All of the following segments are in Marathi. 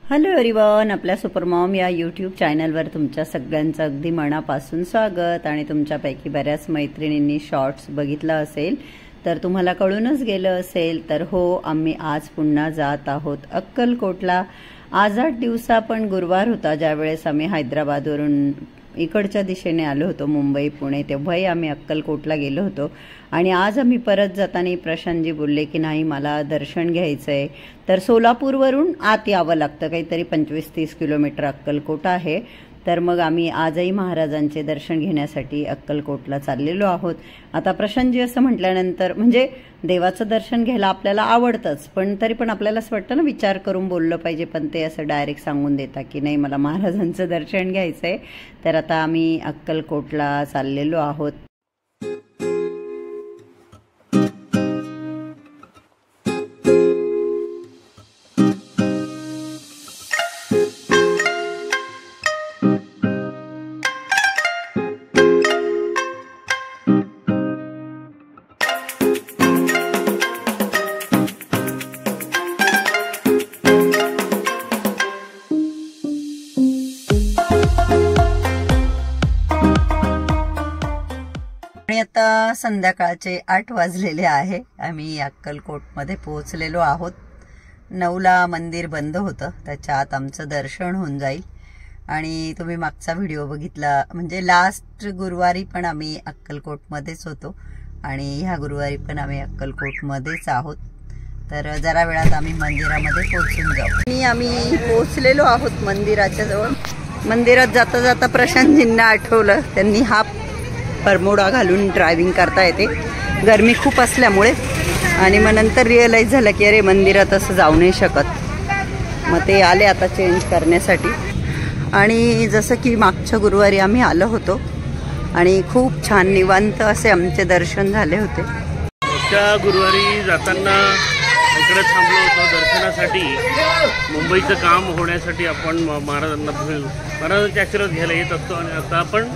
हॅलो एव्हरीवन, आपल्या सुपरमॉम या यूट्यूब चॅनलवर तुमच्या सगळ्यांचं अगदी मनापासून स्वागत। आणि तुमच्यापैकी बऱ्याच मैत्रिणींनी शॉर्ट्स बघितला असेल तर तुम्हाला कळूनच गेलं असेल तर हो, आम्ही आज पुन्हा जात आहोत अक्कलकोटला। आज 8 दिवसा पण गुरुवार होता ज्यावेळेस आम्ही हैदराबादवरून इकडच्या दिशेने आलो होतो, मुंबई पुणे, तेव्हाही आम्ही अक्कलकोटला गेलो होतो। आणि आज आम्ही परत जाताना प्रशांतजी बोलले की नाही, मला दर्शन घ्यायचंय, तर सोलापूरवरून आत यावं लागतं, काहीतरी 25-30 किलोमीटर अक्कलकोट आहे। तर मग आम्ही आजही महाराजांचे दर्शन घेण्यासाठी अक्कलकोटला चाललेलो आहोत। आता प्रशांतजी असं म्हटल्यानंतर म्हणजे देवाचं दर्शन घ्यायला आपल्याला आवडतंच, पण तरी पण आपल्याला असं वाटतं ना, विचार करून बोललं पाहिजे, पण ते असं डायरेक्ट सांगून देतात की नाही मला महाराजांचं दर्शन घ्यायचंय। तर आता आम्ही अक्कलकोटला चाललेलो आहोत। आणि आता संध्याकाळचे 8 वाजलेले आहे। आम्ही अक्कलकोटमध्ये पोहोचलेलो आहोत। 9ला मंदिर बंद होतं, त्याच्या आत आमचं दर्शन होऊन जाईल। आणि तुम्ही मागचा व्हिडिओ बघितला, म्हणजे लास्ट गुरुवारी पण आम्ही अक्कलकोटमध्येच होतो आणि ह्या गुरुवारी पण आम्ही अक्कलकोटमध्येच आहोत। तर जरा वेळात आम्ही मंदिरामध्ये पोहोचून जाऊ। आणि आम्ही पोहोचलेलो आहोत मंदिराच्या जवळ। मंदिरात जाता जाता प्रशांतजींना आठवलं, त्यांनी हा परमोडा घालून ड्रायव्हिंग करता येते गरमी खूप असल्यामुळे। आणि मग नंतर रिअलाइज झालं की अरे मंदिरात असं जाऊ नाही शकत, मग ते आले आता चेंज करण्यासाठी। आणि जसं की मागच्या गुरुवारी आम्ही आलो होतो आणि खूप छान निवांत असे आमचे दर्शन झाले होते। त्या गुरुवारी जाताना इकडे थांबलो होतो दर्शनासाठी, मुंबईचं काम होण्यासाठी आपण महाराजांचे आशीर्वाद घ्यायला येत असतो। आणि आता आपण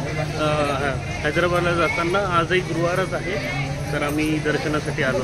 हैदराबादला जाताना आजही गुरुवारच आहे, तर आम्ही दर्शनासाठी आलो।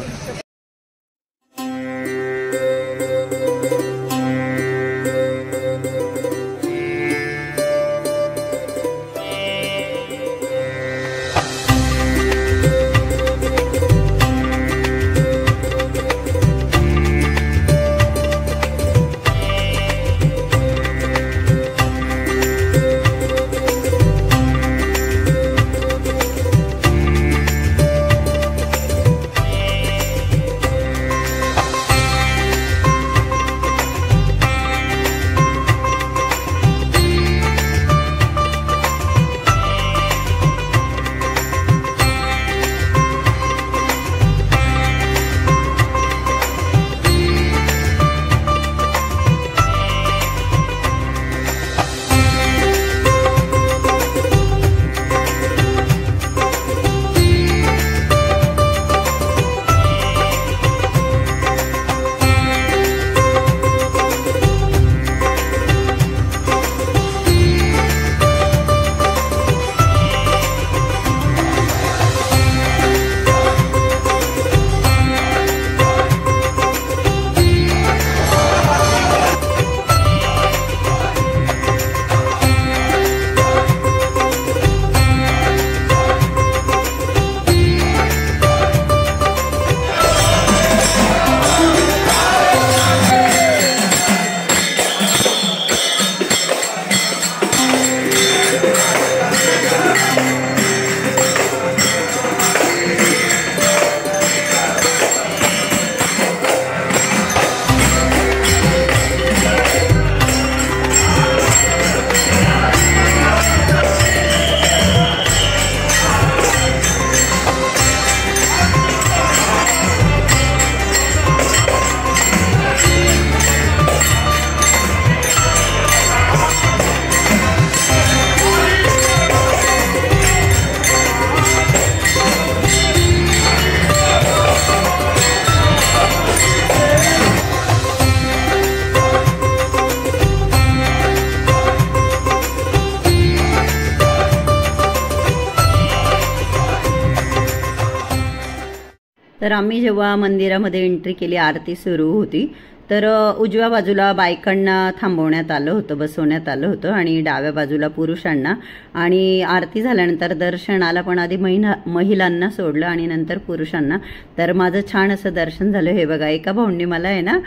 तर आम्ही जेव्हा मंदिरामध्ये एंट्री केली, आरती सुरू होती, तर उजव्या बाजूला बायकांना थांबवण्यात आलं होतं, बसवण्यात आलं होतं आणि डाव्या बाजूला पुरुषांना. आणि आरती झाल्यानंतर दर्शनाला पण आधी महिलांना सोडलं आणि नंतर पुरुषांना. तर माझं छान असं दर्शन झालं. हे बघा, एका भाऊंनी मला आहे ना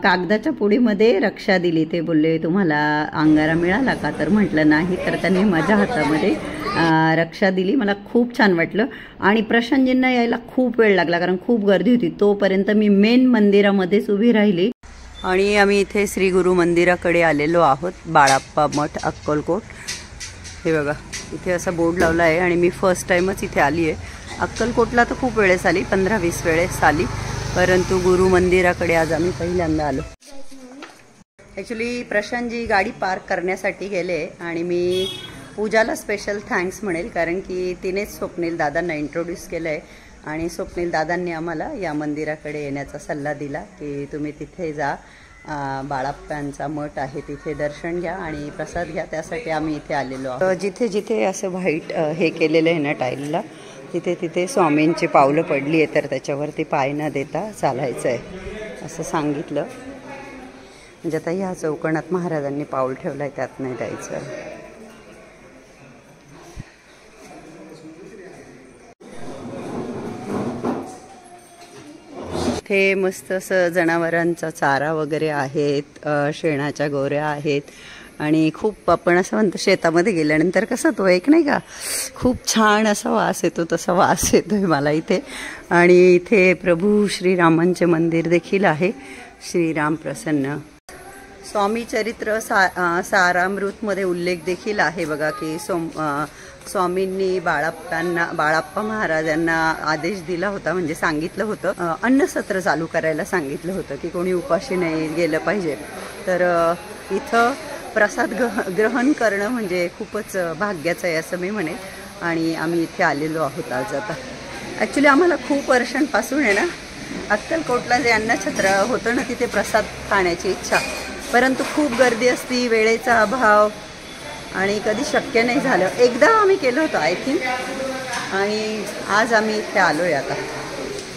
कागदाच्या पुडीमध्ये रक्षा दिली. ते बोलले तुम्हाला अंगारा मिळाला का, तर म्हटलं नाही. तर त्यांनी माझ्या हातामध्ये रक्षा दिली. मला खूप छान वाटलं. आणि प्रशांतजींना यायला खूप वेळ लागला कारण खूप गर्दी होती. तोपर्यंत मी मेन मंदिरामध्येच उभी राहिली. आणि आम्ही इथे श्री गुरु मंदिराकडे आलेलो आहोत, बाळाप्पा मठ, अक्कलकोट. हे बघा, इथे असा बोर्ड लावला आहे आणि मी फर्स्ट टाइमच इथे आली आहे. अक्कलकोटला तर खूप वेळेस आली, 15-20 वेळेस आली, परंतु गुरु मंदिराकडे आज आम्ही पहिल्यांदा आलो. ॲक्च्युली प्रशांतजी गाडी पार्क करण्यासाठी गेले आणि मी पूजाला स्पेशल थँक्स म्हणेल कारण की तिनेच स्वप्नील दादांना इंट्रोड्यूस केलं आहे. आणि स्वप्नील दादांनी आम्हाला या मंदिराकडे येण्याचा सल्ला दिला की तुम्ही तिथे जा, बाळाप्पांचा मठ आहे, तिथे दर्शन घ्या आणि प्रसाद घ्या. त्यासाठी आम्ही इथे आलेलो आहोत. जिथे जिथे असं व्हाईट हे केलेलं आहे ना टाईलला, तिथे तिथे स्वामींची पावलं पडली आहे, तर त्याच्यावरती पाय न देता चालायचं आहे असं सांगितलं. म्हणजे आता ह्या चौकोनात महाराजांनी पाऊल ठेवलं आहे, त्यात नाही द्यायचं. हे मस्त असं जनावरांचा चारा वगैरे आहेत, शेणाच्या गोऱ्या आहेत आणि खूप आपण असं म्हणतो शेतामध्ये गेल्यानंतर कसं तो एक नाही का खूप छान असा वास येतो, तसा वास येतोय मला इथे. आणि इथे प्रभू श्रीरामांचे मंदिर देखील आहे, श्रीराम प्रसन्न. स्वामी चरित्र सारामृतमध्ये उल्लेख देखील आहे बघा की स्वामींनी बाळाप्पा महाराजांना आदेश दिला होता, म्हणजे सांगितलं होतं, अन्नसत्र चालू करायला सांगितलं होतं की कोणी उपाशी नाही गेलं पाहिजे. तर इथं प्रसाद ग्रहण करणं म्हणजे खूपच भाग्याचं आहे असं मी म्हणेन. आणि आम्ही इथे आलेलो आहोत आज. आता ॲक्च्युली आम्हाला खूप वर्षांपासून आहे ना अक्कलकोटला जे अन्नछत्र होतं ना तिथे प्रसाद खाण्याची इच्छा, परंतु खूप गर्दी असती, वेळेचा अभाव आणि कधी शक्य नाही झालं. एकदा आम्ही केलं होतं आय थिंक, आणि आज आम्ही इथे आलो आहे आता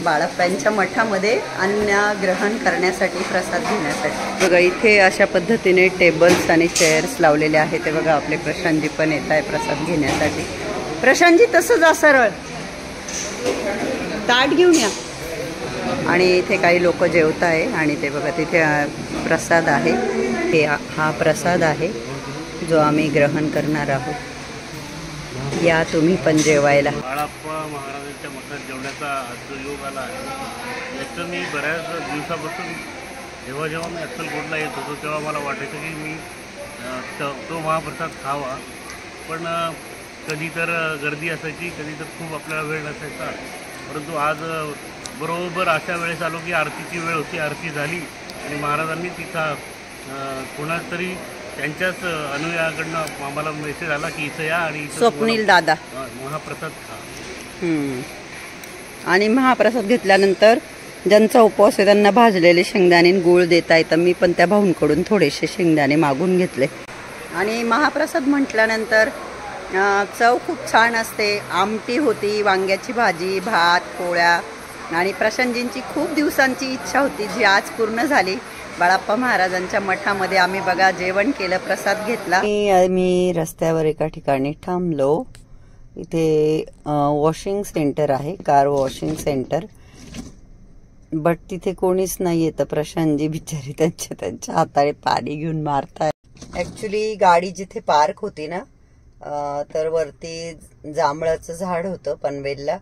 बाळाप्पांच्या मठामध्ये अन्न ग्रहण करण्यासाठी, प्रसाद घेण्यासाठी. बघा इथे अशा पद्धतीने टेबल्स आणि चेअर्स लावलेले आहेत. ते बघा आपले प्रशांतजी पण येत आहे प्रसाद घेण्यासाठी. प्रशांतजी तसं जा, सरळ ताट घेऊन या. आणि इथे काही लोक जेवत आहे आणि ते बघा तिथे प्रसाद आहे. हे हा प्रसाद आहे जो आम्ही ग्रहण करणार आहोत. या तुम्ही पण जेवायला. बाळाप्पा महाराजांच्या मठात जेवण्याचा जो योग आला आहे याचं मी बऱ्याच दिवसापासून जेव्हा मी अक्कलकोटला येत होतो तेव्हा मला वाटायचं की मी तो महाप्रसाद खावा, पण कधी तर गर्दी असायची, कधी तर खूप आपल्याला वेळ नसायचा. परंतु आज बरोबर अशा वेळेस आलो की आरतीची वेळ होती, आरती झाली आणि महाराजांनी तिथं कोणाच तरी त्यांच्याच अनुयायाकडनं आम्हाला मेसेज आला की इथं या आणि स्वप्नील दादा महाप्रसाद खा. आणि महाप्रसाद घेतल्यानंतर ज्यांचा उपवास आहे त्यांना भाजलेले शेंगदाणे गुळ देता येतं. मी पण त्या भाऊंकडून थोडेसे शेंगदाणे मागून घेतले. आणि महाप्रसाद म्हटल्यानंतर चव खूप छान असते. आमटी होती, वांग्याची भाजी, भात, पोळ्या. आणि प्रशांतजींची खूप दिवसांची इच्छा होती जी आज पूर्ण झाली. बाळाप्पा महाराजांच्या मठामध्ये आम्ही बघा जेवण केलं, प्रसाद घेतला. मी रस्त्यावर एका ठिकाणी थांबलो. इथे वॉशिंग सेंटर आहे, कार वॉशिंग सेंटर, बट तिथे कोणीच नाही येतं. प्रशांतजी बिचारी त्यांच्या हाताने पाणी घेऊन मारताय. ऍक्च्युली गाडी जिथे पार्क होती ना तर वरती जांभळाचं झाड होतं पनवेलला,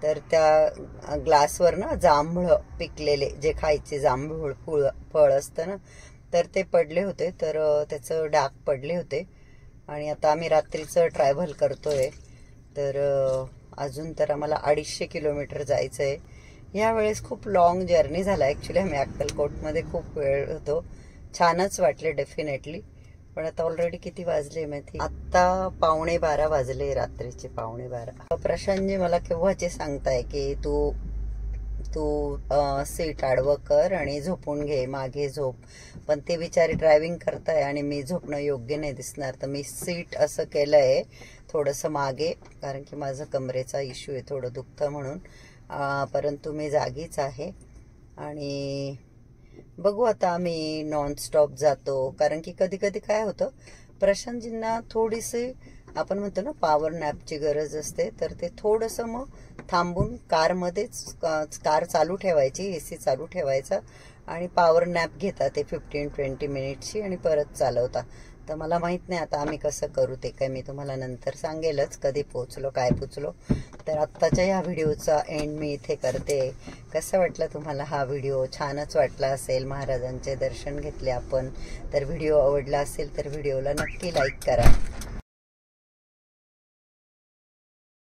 तर त्या ग्लासवर ना जांभळं पिकलेले जे खायचे जांभूळ फळ असतं ना, तर ते पडले होते, तर त्याचं डाग पडले होते. आणि आता आम्ही रात्रीचं ट्रॅव्हल करतोय, तर अजून तर आम्हाला 250 किलोमीटर जायचं आहे. यावेळेस खूप लॉंग जर्नी झाला. ॲक्च्युली आम्ही अक्कलकोटमध्ये खूप वेळ होतो, छानच वाटले डेफिनेटली. पण आता ऑलरेडी किती वाजले माहिती, आत्ता 11:15 वाजले, रात्रीचे 11:15. प्रशांतजी मला केव्हाचे सांगताय की तू सीट आडवं कर आणि झोपून घे, मागे झोप. पण ते बिचारी ड्रायव्हिंग करताय आणि मी झोपणं योग्य नाही दिसणार, तर मी सीट असं केलंय थोडंसं मागे, कारण की माझं कमरेचा इश्यू आहे, थोडं दुखतं म्हणून. परंतु मी जागीच आहे आणि बघू आता आम्ही नॉनस्टॉप जातो, कारण की कधी कधी काय होतं, प्रशांतजींना थोडीशी आपण म्हणतो ना पॉवर नॅपची गरज असते, तर ते थोडंसं मग थांबून कारमध्येच कार चालू ठेवायची, एसी चालू ठेवायचा आणि पॉवर नॅप घेतात ते 15-20 मिनिटची आणि परत चालवता. तर मला माहित नाही आता आम्ही कसं करू, ते काय मी तुम्हाला नंतर सांगेलच कधी पोचलो काय पोचलो. तर आत्ताच्या ह्या व्हिडिओचा एंड मी इथे करते. कसं वाटलं तुम्हाला हा व्हिडिओ? छानच वाटला असेल, महाराजांचे दर्शन घेतले आपण. तर व्हिडिओ आवडला असेल तर व्हिडिओला नक्की लाईक करा.